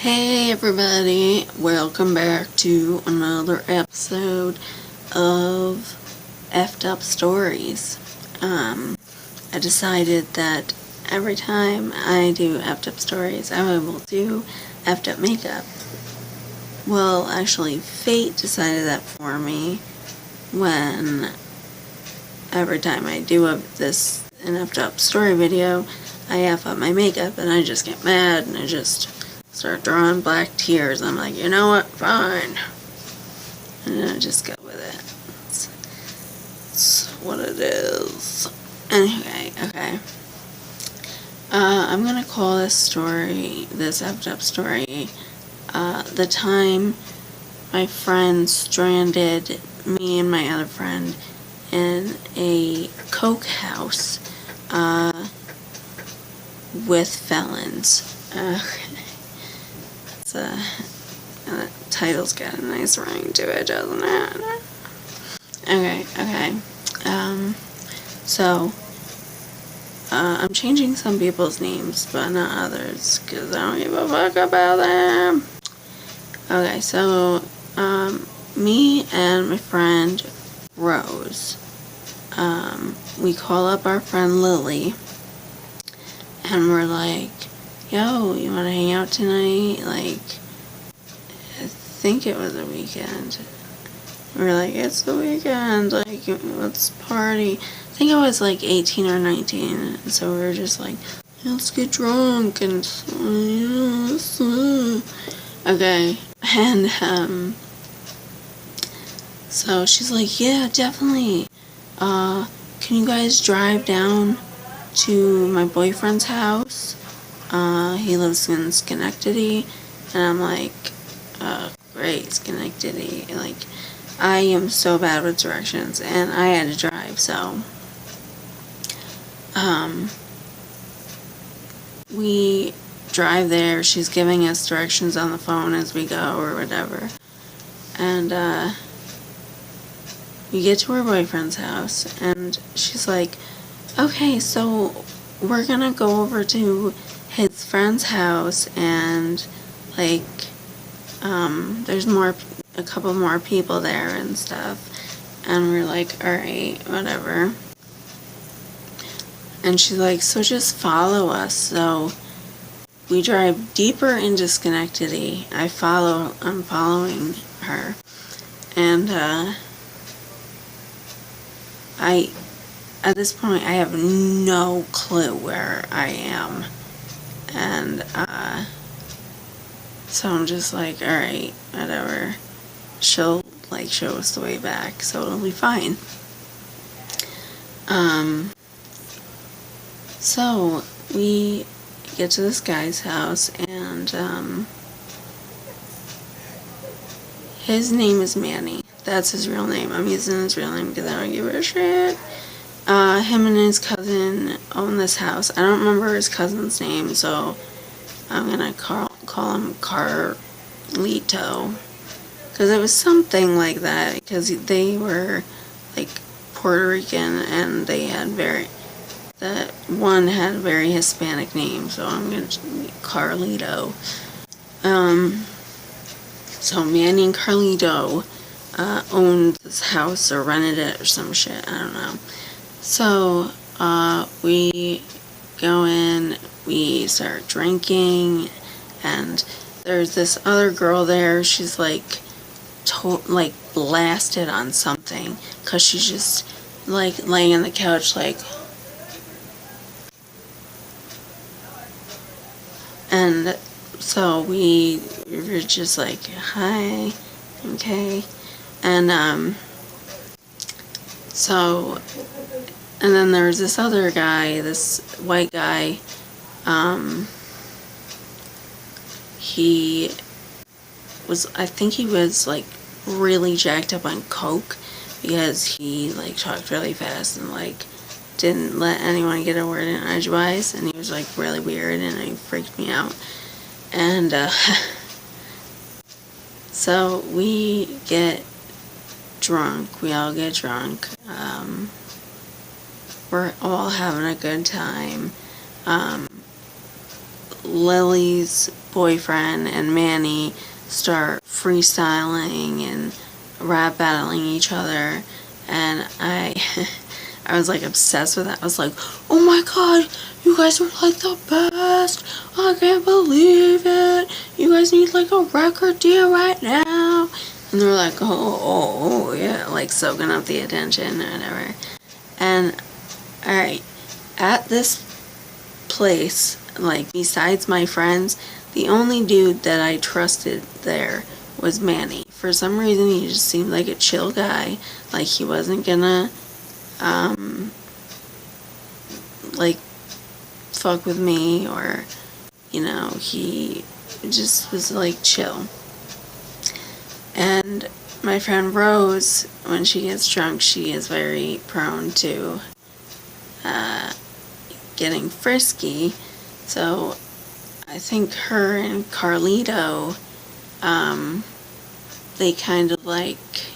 Hey everybody, welcome back to another episode of Effed Up Stories. I decided that every time I do Effed Up Stories, I will do Effed Up Makeup. Well, actually, fate decided that for me when every time I do an Effed Up story video, I F up my makeup and I just get mad and I just start drawing black tears. I'm like, you know what? Fine. And then I just go with it. It's what it is. Anyway, okay. I'm gonna call this Effed Up story, the time my friend stranded me and my other friend in a cokehouse, with felons. The title's got a nice ring to it, doesn't it? Okay. I'm changing some people's names, but not others, because I don't give a fuck about them. Okay, so, me and my friend Rose, we call up our friend Lily, and we're like, yo, you want to hang out tonight? Like, I think it was a weekend. We were like, it's the weekend, like, let's party. I think I was like 18 or 19, and so we were just like, let's get drunk, and okay, and, so she's like, yeah, definitely, can you guys drive down to my boyfriend's house? He lives in Schenectady, and I'm like, great, Schenectady. Like, I am so bad with directions, and I had to drive, so, we drive there. She's giving us directions on the phone as we go, or whatever, and, we get to her boyfriend's house, and she's like, okay, so we're gonna go over to his friend's house, and, like, there's a couple more people there and stuff, and we're like, alright, whatever, and she's like, so just follow us. So we drive deeper into Schenectady. I'm following her, and, at this point, I have no clue where I am, and, so I'm just like, alright, whatever, she'll, like, show us the way back, so it'll be fine. So, we get to this guy's house, and, his name is Manny. That's his real name. I'm using his real name because I don't give a shit. Him and his cousin own this house. I don't remember his cousin's name, so I'm gonna call him Carlito, because it was something like that, because they were, like, Puerto Rican, and that one had a very Hispanic name, so I'm gonna be Carlito. So Manny and Carlito owned this house, or rented it, or some shit, I don't know. So, we go in, we start drinking, and there's this other girl there. She's like, blasted on something, because she's just, like, laying on the couch, like, and so we were just like, hi, okay, and, so, and then there was this other guy, this white guy, I think he was, like, really jacked up on coke, because he, like, talked really fast and, like, didn't let anyone get a word in edgewise, and he was, like, really weird, and it freaked me out, and, so we get drunk, we all get drunk, we're all having a good time. Lily's boyfriend and Manny start freestyling and rap battling each other, and I I was like obsessed with that. I was like, oh my god, you guys are like the best, I can't believe it, you guys need like a record deal right now. And they're like, oh yeah, like soaking up the attention or whatever. And alright, at this place, like besides my friends, the only dude that I trusted there was Manny. For some reason, he just seemed like a chill guy. Like he wasn't gonna, like fuck with me, or, you know, he just was like chill. And my friend Rose, when she gets drunk, she is very prone to getting frisky. So I think her and Carlito, they kind of like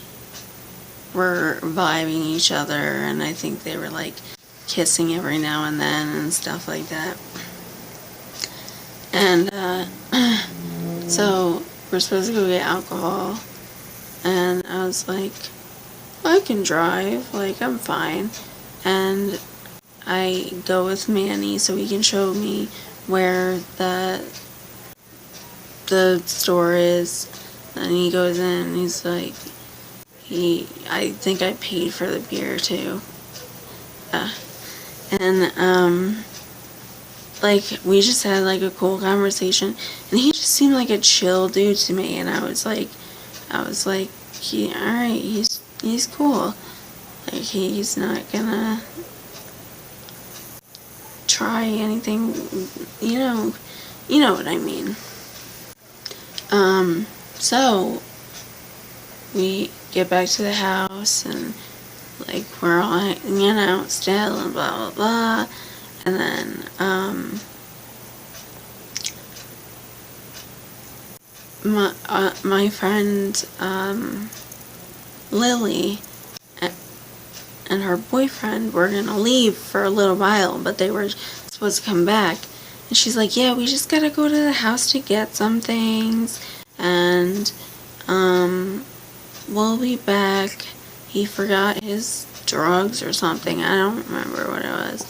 were vibing each other, and I think they were like kissing every now and then and stuff like that. And so we're supposed to go get alcohol, and I was like, I can drive, like I'm fine. And I go with Manny so he can show me where the store is. And he goes in and he's like, I think I paid for the beer too. Like we just had like a cool conversation, and he just seemed like a chill dude to me, and I was like, alright, he's cool. Like he's not gonna try anything, you know what I mean. So we get back to the house, and like we're all hanging out still and blah blah blah, and then my friend Lily and her boyfriend were gonna leave for a little while, but they were supposed to come back. And she's like, yeah, we just gotta go to the house to get some things, and we'll be back. He forgot his drugs or something. I don't remember what it was.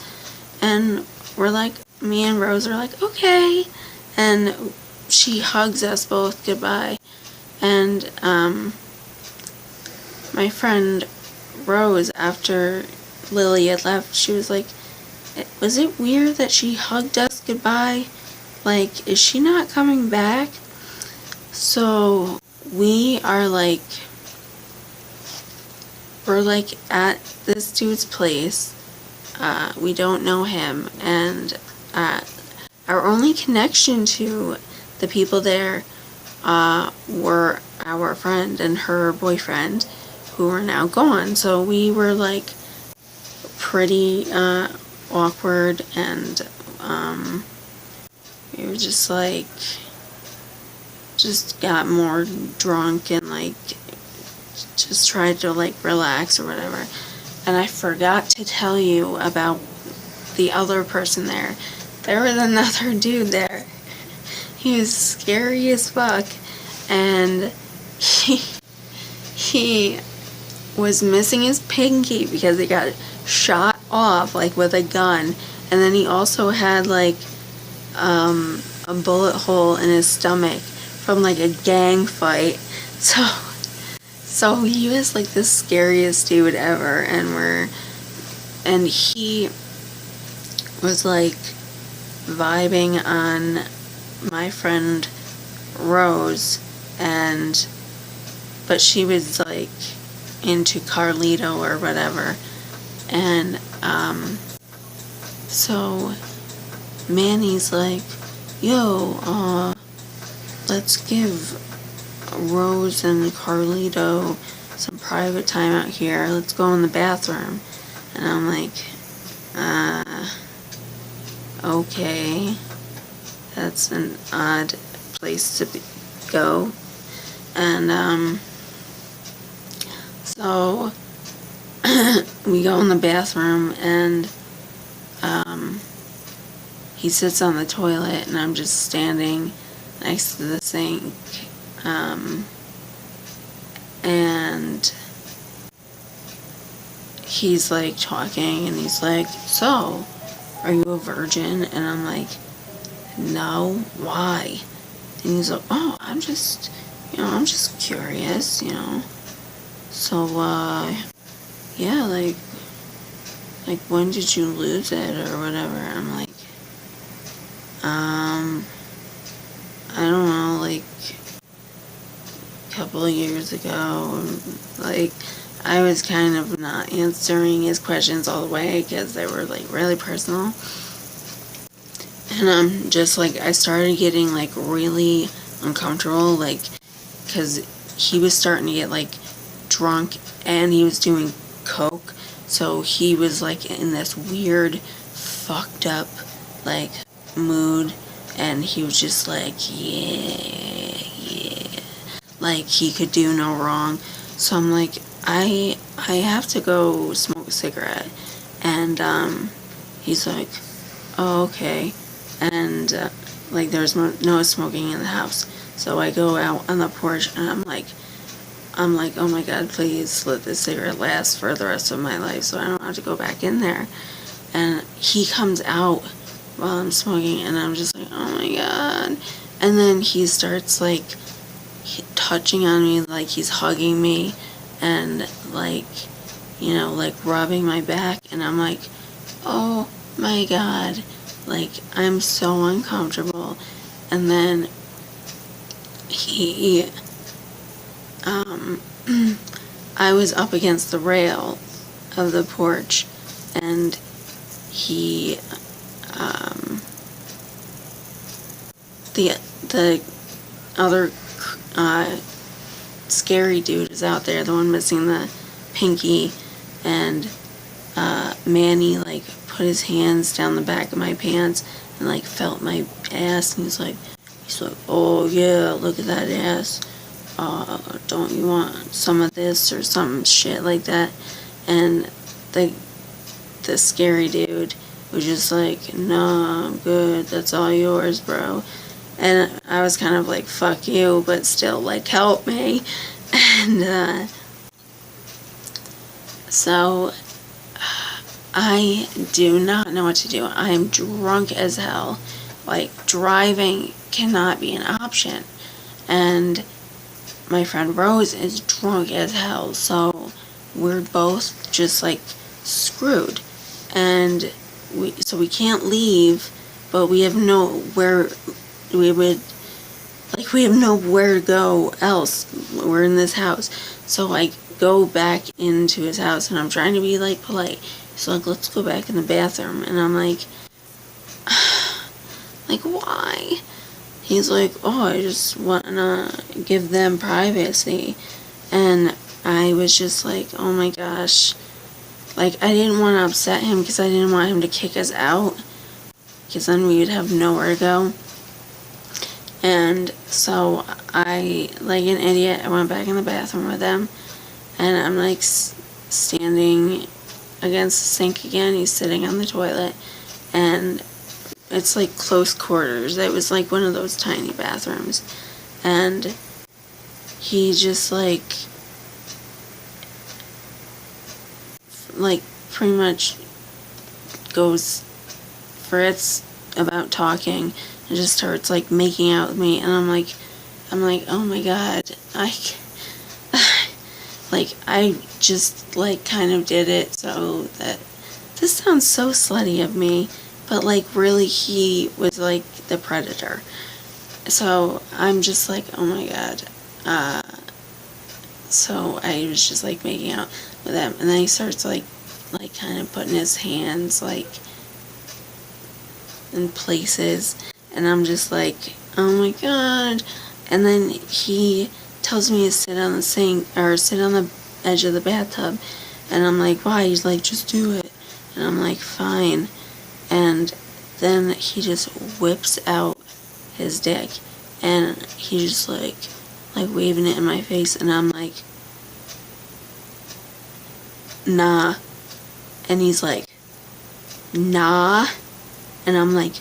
And we're like, me and Rose are like, okay. And she hugs us both goodbye. And my friend Rose, after Lily had left, she was like, was it weird that she hugged us goodbye? Like, is she not coming back? So we are like, we're like at this dude's place. We don't know him, and our only connection to the people there were our friend and her boyfriend, who are now gone. So we were like pretty awkward, and we were just like, just got more drunk and like just tried to like relax or whatever. And I forgot to tell you about the other person there. There was another dude there. He was scary as fuck, and he was missing his pinky because he got shot off like with a gun, and then he also had like a bullet hole in his stomach from like a gang fight. So he was like the scariest dude ever, and he was like vibing on my friend Rose, but she was like into Carlito or whatever. And so Manny's like, yo, let's give Rose and Carlito some private time out here. Let's go in the bathroom. And I'm like, okay, that's an odd place to go. And so we go in the bathroom, and he sits on the toilet, and I'm just standing. I next to the sink. And he's like talking, and he's like, so, are you a virgin? And I'm like, no, why? And he's like, oh, I'm just curious, So, yeah, like, when did you lose it or whatever? I'm like, I don't know, like, a couple of years ago. Like, I was kind of not answering his questions all the way because they were, like, really personal. And I'm just, like, I started getting, like, really uncomfortable, like, because he was starting to get, like, drunk, and he was doing coke, so he was, like, in this weird, fucked up, like, mood, and he was just like, yeah, like, he could do no wrong. So I'm like, I have to go smoke a cigarette. And he's like, oh, okay. And like, there's no smoking in the house. So I go out on the porch, and I'm like, oh my God, please let this cigarette last for the rest of my life so I don't have to go back in there. And he comes out while I'm smoking, and I'm just like, oh my God. And then he starts, like, touching on me, like he's hugging me, and, like, like, rubbing my back, and I'm like, oh my God, like, I'm so uncomfortable. And then he, I was up against the rail of the porch, and he, the other, scary dude is out there, the one missing the pinky, and, Manny, like, put his hands down the back of my pants and, like, felt my ass, and he's like, oh yeah, look at that ass, don't you want some of this, or some shit like that. And the scary dude was just like, no, I'm good, that's all yours, bro. And I was kind of like, fuck you, but still, like, help me. And so I do not know what to do. I am drunk as hell. Like, driving cannot be an option. And my friend Rose is drunk as hell, so we're both just, like, screwed. And we can't leave, but we have nowhere to go else. We're in this house. So I go back into his house, and I'm trying to be, like, polite. He's like, let's go back in the bathroom. And I'm like, why? He's like, oh, I just want to give them privacy. And I was just like, oh my gosh. Like, I didn't want to upset him because I didn't want him to kick us out, because then we would have nowhere to go. And so I, like an idiot, I went back in the bathroom with him, and I'm, like, standing against the sink again. He's sitting on the toilet, and it's, like, close quarters. It was, like, one of those tiny bathrooms, and he just, like, pretty much goes for it's about talking, and just starts, like, making out with me. And I'm like, oh my God, I just, like, kind of did it so that, this sounds so slutty of me, but, like, really, he was, like, the predator. So I'm just like, oh my God. So I was just, like, making out with him, and then he starts, like kind of putting his hands, like, in places, and I'm just like, oh my God. And then he tells me to sit on the sink, or sit on the edge of the bathtub, and I'm like, why? He's like, just do it. And I'm like, fine. And then he just whips out his dick, and he's just like waving it in my face, and I'm like, nah. And he's like, nah. And I'm like,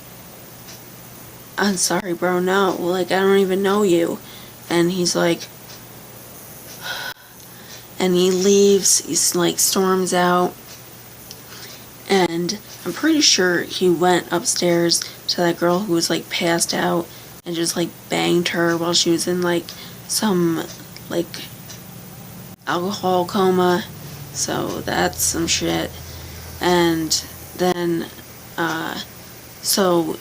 I'm sorry, bro, no, like, I don't even know you. And he's like, and he leaves, he's like, storms out, and I'm pretty sure he went upstairs to that girl who was like passed out and just like banged her while she was in like some like alcohol coma. So that's some shit. And then so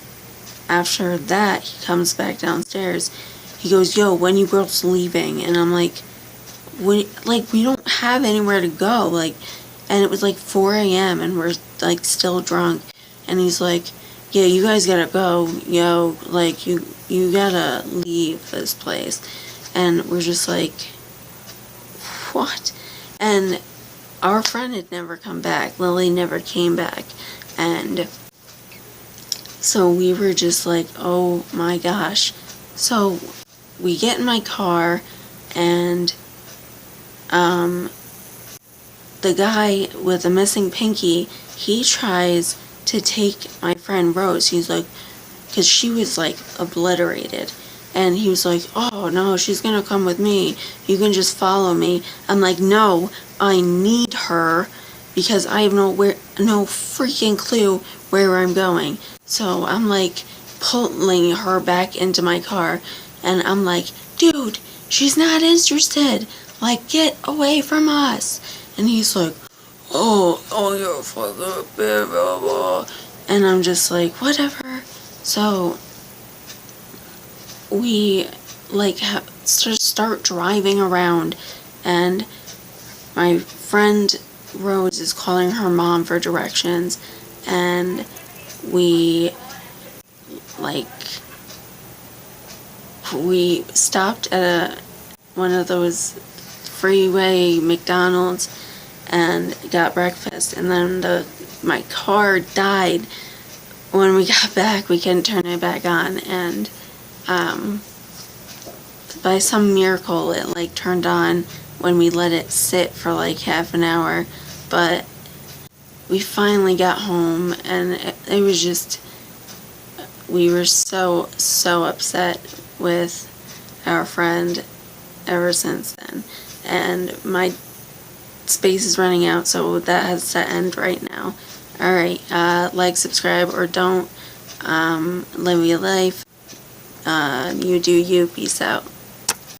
after that he comes back downstairs. He goes, yo, when you girls leaving? And I'm like, we don't have anywhere to go, like, and it was like 4 a.m. and we're like still drunk. And he's like, yeah, you guys gotta go, yo, like, you gotta leave this place. And we're just like, what? And our friend had never come back. Lily never came back. And so we were just like, oh my gosh. So we get in my car, and the guy with the missing pinky, he tries to take my friend Rose. He's like, because she was like obliterated, and he was like, oh no, she's gonna come with me, you can just follow me. I'm like, no, I need her because I have no freaking clue where I'm going. So I'm like pulling her back into my car, and I'm like, dude, she's not interested, like, get away from us. And he's like, oh, you're fucking blah, blah, blah. And I'm just like, whatever. So we like start driving around, and my friend Rose is calling her mom for directions, and we stopped at one of those freeway McDonald's and got breakfast, and then my car died when we got back. We couldn't turn it back on, and by some miracle it like turned on when we let it sit for like half an hour. But we finally got home, and it was just, we were so upset with our friend ever since then. And my space is running out, so that has to end right now. Alright, like, subscribe, or don't. Live your life. You do you. Peace out.